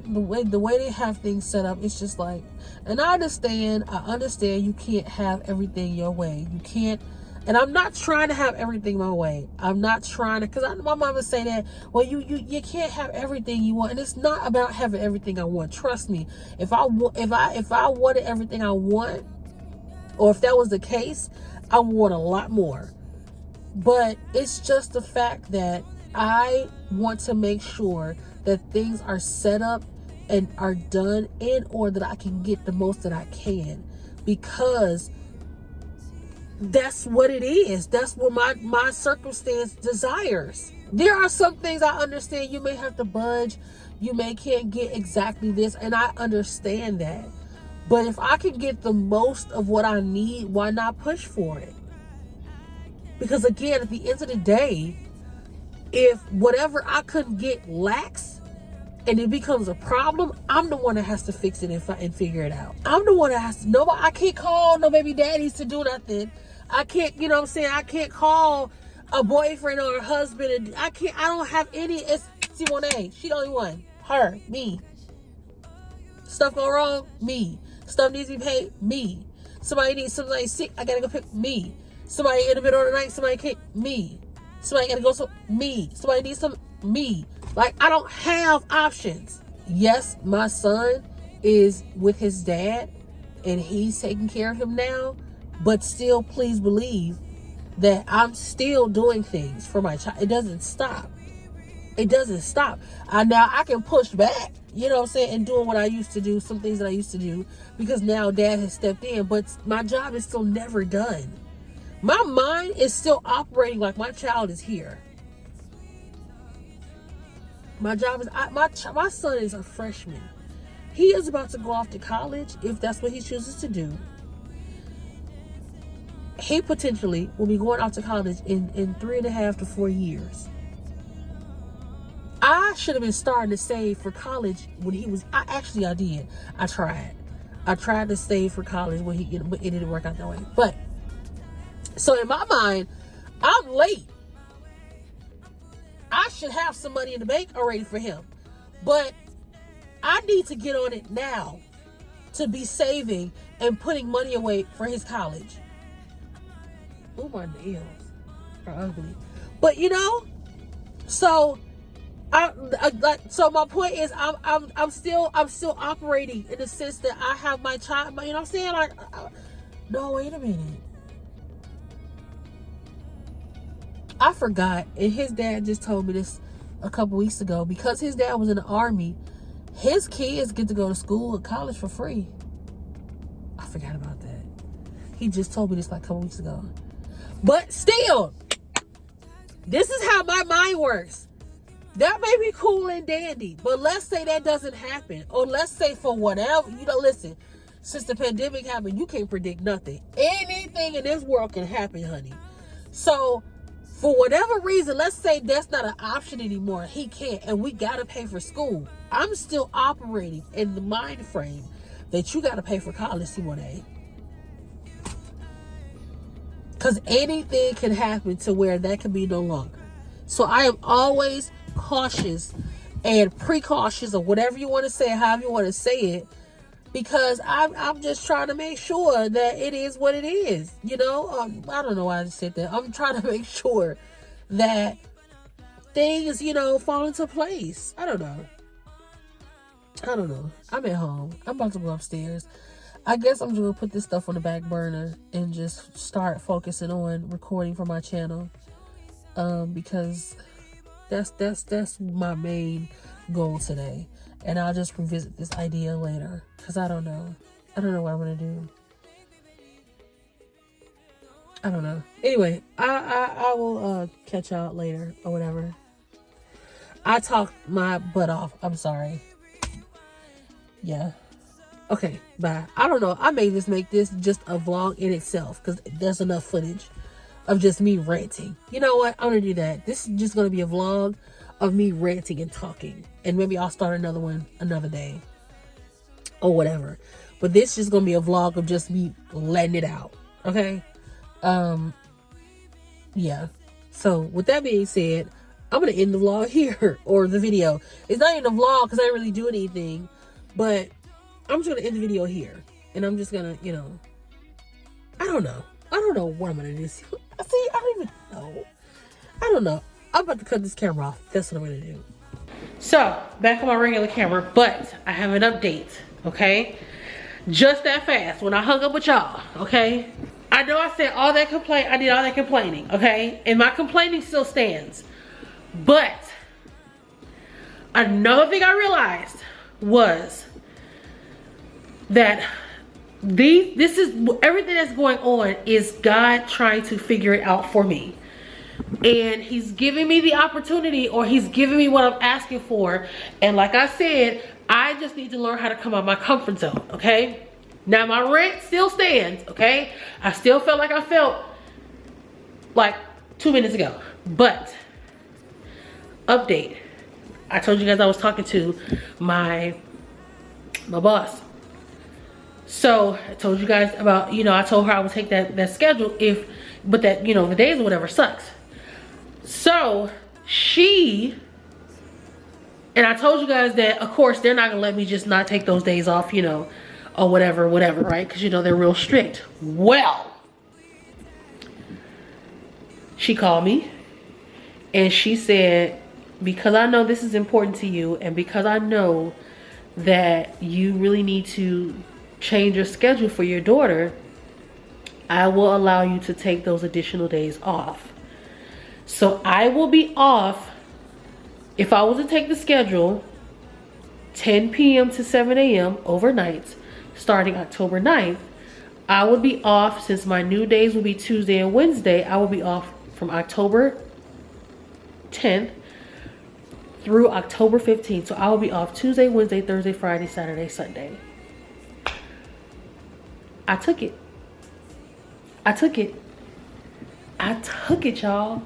the way they have things set up, it's just like, and I understand you can't have everything your way. You can't, and I'm not trying to have everything my way. I'm not trying to, because my mom would say that, well, you can't have everything you want, and it's not about having everything I want. Trust me, if I wanted everything I want, or if that was the case, I would want a lot more. But it's just the fact that I want to make sure that things are set up and are done in order that I can get the most that I can, because that's what it is. That's what my circumstance desires. There are some things I understand you may have to budge, you may can't get exactly this, and I understand that. But if I can get the most of what I need, why not push for it? Because again, at the end of the day, if whatever I couldn't get lacks and it becomes a problem, I'm the one that has to fix it and figure it out. I'm the one that has to, nobody, I can't call no baby daddies to do nothing. I can't, you know what I'm saying? I can't call a boyfriend or a husband. And I don't have any. It's C1A. She the only one. Her, me. Stuff go wrong, me. Stuff needs to be paid, me. Somebody sick, I gotta go pick, me. Somebody in the middle of the night, somebody can't, me. Somebody gotta go, me. Somebody needs some, me. Like, I don't have options. Yes, my son is with his dad and he's taking care of him now, but still, please believe that I'm still doing things for my child. It doesn't stop. It doesn't stop. Now I can push back, you know what I'm saying, and doing what I used to do, some things that I used to do, because now dad has stepped in, but my job is still never done. My mind is still operating like my child is here. My job is, my son is a freshman. He is about to go off to college, if that's what he chooses to do. He potentially will be going off to college in 3.5 to 4 years. I should have been starting to save for college when he was, I did. I tried to save for college when but it didn't work out that way. But, so in my mind, I'm late. I should have some money in the bank already for him. But I need to get on it now to be saving and putting money away for his college. Oh, my nails are ugly. But you know, so so my point is, I'm still operating in the sense that I have my child. You know what I'm saying? Like, no, wait a minute. I forgot, and his dad just told me this a couple weeks ago. Because his dad was in the army, his kids get to go to school and college for free. I forgot about that. He just told me this like a couple weeks ago. But still, this is how my mind works. That may be cool and dandy, but let's say that doesn't happen. Or let's say for whatever, you know, listen, since the pandemic happened, you can't predict nothing. Anything in this world can happen, honey. So, for whatever reason, let's say that's not an option anymore. He can't, and we got to pay for school. I'm still operating in the mind frame that you got to pay for college, C1A. Because anything can happen to where that can be no longer. So I am always cautious and precautious, or whatever you want to say, however you want to say it, because I'm just trying to make sure that it is what it is. You know, I don't know why I just said that. I'm trying to make sure that things, you know, fall into place. I don't know. I'm at home. I'm about to go upstairs. I guess I'm just gonna put this stuff on the back burner and just start focusing on recording for my channel, because that's my main goal today. And I'll just revisit this idea later, because I don't know what I'm gonna do. I don't know. Anyway, I will catch y'all later or whatever. I talked my butt off. I'm sorry. Yeah. Okay, bye. I don't know. I may just make this just a vlog in itself, because there's enough footage of just me ranting. You know what? I'm gonna do that. This is just gonna be a vlog of me ranting and talking, and maybe I'll start another one another day or whatever. But this is just gonna be a vlog of just me letting it out. Okay. Yeah. So with that being said, I'm gonna end the vlog here, or the video. It's not even a vlog because I didn't really do anything, but I'm just gonna end the video here, and I'm just gonna, you know, I don't know what I'm gonna do. See, I don't even know. I don't know. I'm about to cut this camera off. That's what I'm gonna do. So, back on my regular camera, but I have an update, okay? Just that fast, when I hung up with y'all, okay? I know I said all that I did all that complaining, okay? And my complaining still stands. But another thing I realized was that this is everything that's going on is God trying to figure it out for me. And he's giving me the opportunity, or he's giving me what I'm asking for. And like I said, I just need to learn how to come out of my comfort zone, okay? Now my rent still stands, okay? I still felt like I felt like 2 minutes ago. But update. I told you guys I was talking to my boss. So I told you guys about, you know, I told her I would take that schedule but that, you know, the days or whatever sucks. So and I told you guys that, of course, they're not gonna let me just not take those days off, you know, or whatever, right? Because, you know, they're real strict. Well, she called me and she said, because I know this is important to you, and because I know that you really need to change your schedule for your daughter, I will allow you to take those additional days off. So I will be off, if I was to take the schedule, 10 p.m. to 7 a.m. overnight, starting October 9th. I would be off, since my new days will be Tuesday and Wednesday, I will be off from October 10th through October 15th. So I will be off Tuesday, Wednesday, Thursday, Friday, Saturday, Sunday. I took it. I took it, y'all.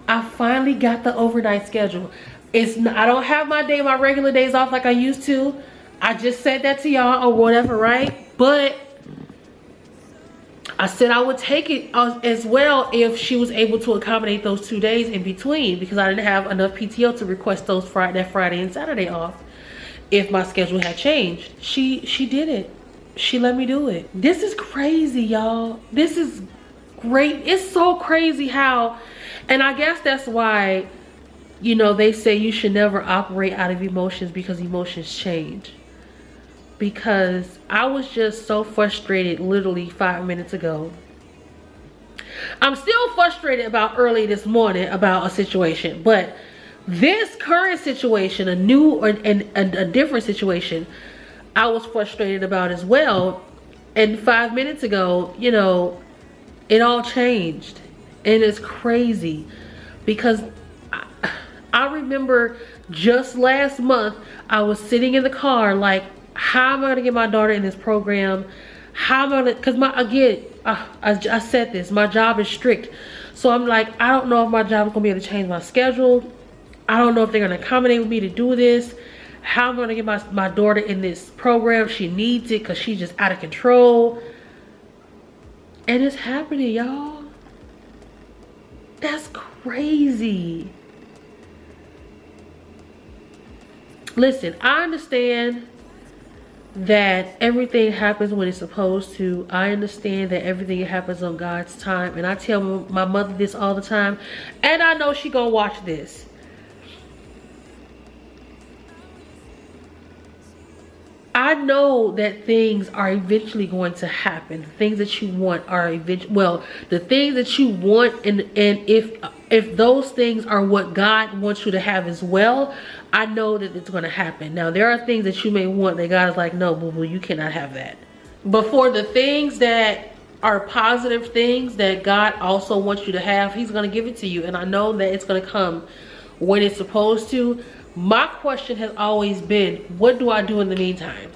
I finally got the overnight schedule. I don't have my regular days off like I used to. I just said that to y'all or whatever, right? But I said I would take it as well if she was able to accommodate those 2 days in between, because I didn't have enough PTO to request that Friday and Saturday off if my schedule had changed. She did it. She let me do it. This is crazy, y'all. This is great. It's so crazy how, and I guess that's why, you know, they say you should never operate out of emotions, because emotions change. Because I was just so frustrated literally 5 minutes ago. I'm still frustrated about early this morning about a situation, but this current situation, a new and a different situation, I was frustrated about as well. And 5 minutes ago, you know, it all changed. And it's crazy, because I remember just last month, I was sitting in the car like, how am I gonna get my daughter in this program? How am I gonna, because I said this, my job is strict. So I'm like, I don't know if my job is gonna be able to change my schedule. I don't know if they're gonna accommodate with me to do this. How am I gonna get my daughter in this program? She needs it because she's just out of control. And it's happening, y'all. That's crazy. Listen, I understand that everything happens when it's supposed to. I understand that everything happens on God's time. And I tell my mother this all the time. And I know she gonna watch this. I know that things are eventually going to happen. The things that you want are the things that you want, and if those things are what God wants you to have as well, I know that it's going to happen. Now, there are things that you may want that God is like, no, boo-boo, you cannot have that. But for the things that are positive things that God also wants you to have, he's going to give it to you. And I know that it's going to come when it's supposed to. My question has always been, what do I do in the meantime?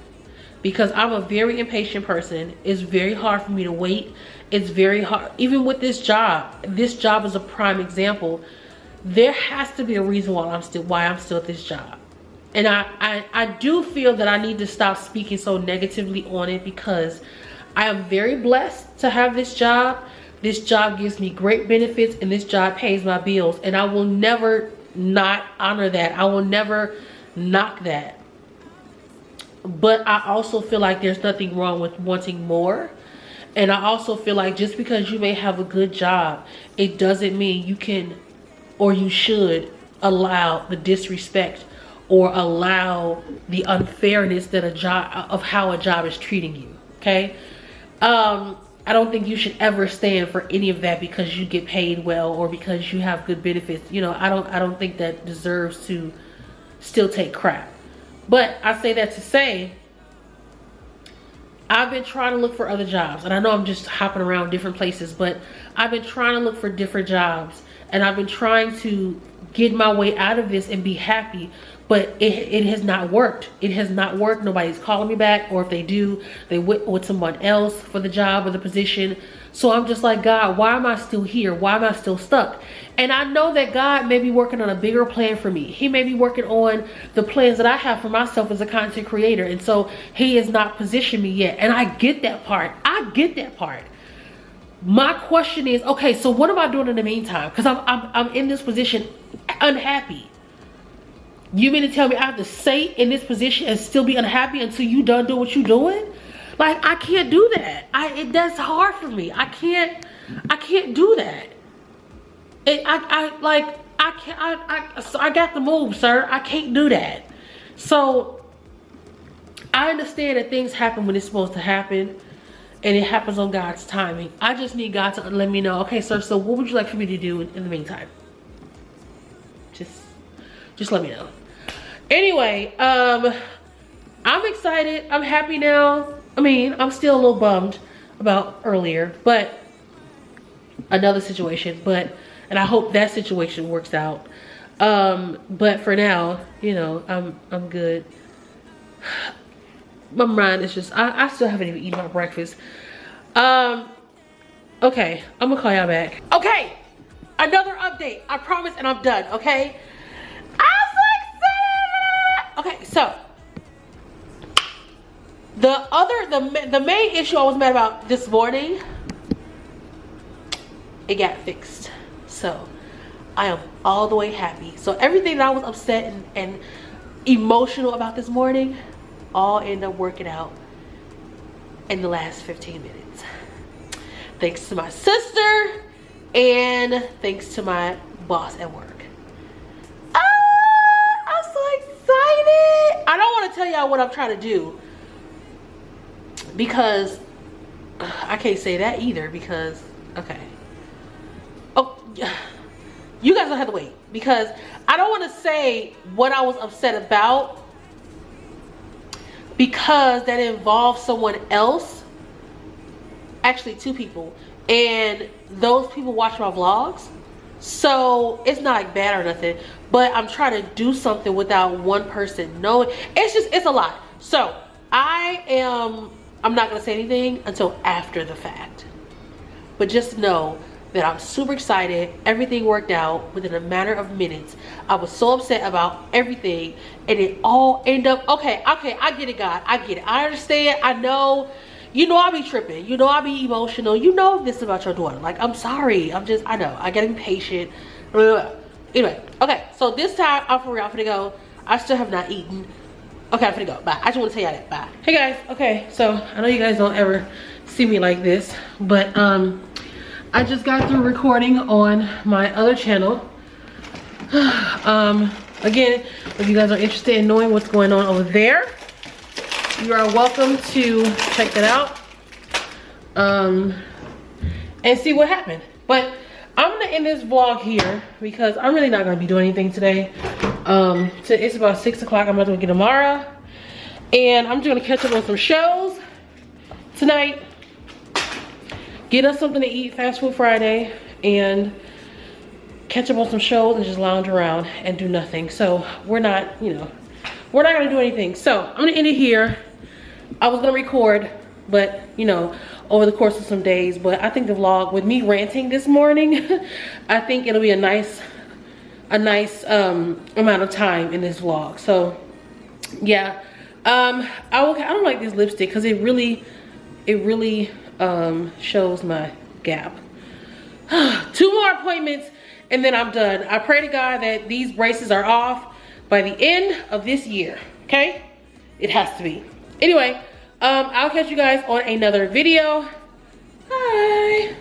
Because I'm a very impatient person. It's very hard for me to wait. It's very hard. Even with this job is a prime example. There has to be a reason why I'm still at this job. And I do feel that I need to stop speaking so negatively on it, because I am very blessed to have this job. This job gives me great benefits, and this job pays my bills. And I will never not honor that. I will never knock that. But I also feel like there's nothing wrong with wanting more. And I also feel like just because you may have a good job, it doesn't mean you can or you should allow the disrespect or allow the unfairness that of how a job is treating you. Okay. I don't think you should ever stand for any of that because you get paid well or because you have good benefits. You know, I don't think that deserves to still take crap. But I say that to say, I've been trying to look for other jobs, and I know I'm just hopping around different places, but I've been trying to look for different jobs, and I've been trying to get my way out of this and be happy, but it has not worked. It has not worked. Nobody's calling me back, or if they do, they went with someone else for the job or the position. So I'm just like, God, why am I still here? Why am I still stuck? And I know that God may be working on a bigger plan for me. He may be working on the plans that I have for myself as a content creator. And so he has not positioned me yet. And I get that part. I get that part. My question is, okay, so what am I doing in the meantime? Because I'm in this position unhappy. You mean to tell me I have to stay in this position and still be unhappy until you done doing what you're doing? Like, I can't do that. That's hard for me. I can't do that. I got the move, sir. I can't do that. So I understand that things happen when it's supposed to happen, and it happens on God's timing. I just need God to let me know, okay, sir, so what would you like for me to do in the meantime? Just let me know. Anyway, I'm excited. I'm happy now. I mean, I'm still a little bummed about earlier, but another situation, and I hope that situation works out. But for now, you know, I'm good. My mind is just, I still haven't even eaten my breakfast. Okay, I'm gonna call y'all back. Okay, another update, I promise, and I'm done, okay? I'm so excited! Okay, so, the main issue I was mad about this morning, it got fixed. So I am all the way happy. So everything that I was upset and emotional about this morning all ended up working out in the last 15 minutes. Thanks to my sister and thanks to my boss at work. I'm so excited. I don't want to tell y'all what I'm trying to do because I can't say that either because, okay. Oh, you guys don't have to wait because I don't want to say what I was upset about because that involves someone else, actually 2 people, and those people watch my vlogs, so it's not like bad or nothing, but I'm trying to do something without one person knowing. It's a lot. So I'm not gonna say anything until after the fact, but just know that I'm super excited. Everything worked out within a matter of minutes. I was so upset about everything and it all ended up, okay, I get it, God. I get it. I understand. I know. You know I be tripping. You know I be emotional. You know this about your daughter. Like, I'm sorry. I know. I get impatient. Anyway, okay. So this time, I'm for real. I'm finna go. I still have not eaten. Okay, I'm finna go. Bye. I just want to tell y'all that. Bye. Hey guys. Okay, so I know you guys don't ever see me like this, but I just got through recording on my other channel. Again, if you guys are interested in knowing what's going on over there, you are welcome to check that out and see what happened. But I'm gonna end this vlog here because I'm really not gonna be doing anything today. It's about 6 o'clock. I'm about to get Amara, and I'm just gonna catch up on some shows tonight. Get us something to eat, Fast Food Friday, and catch up on some shows and just lounge around and do nothing. So we're not, you know, we're not gonna do anything. So I'm gonna end it here. I was gonna record, but you know, over the course of some days, but I think the vlog with me ranting this morning, I think it'll be a nice amount of time in this vlog. So yeah, I don't like this lipstick because it really shows my gap. 2 more appointments and then I'm done. I pray to God that these braces are off by the end of this year. Okay, it has to be. Anyway, I'll catch you guys on another video. Bye.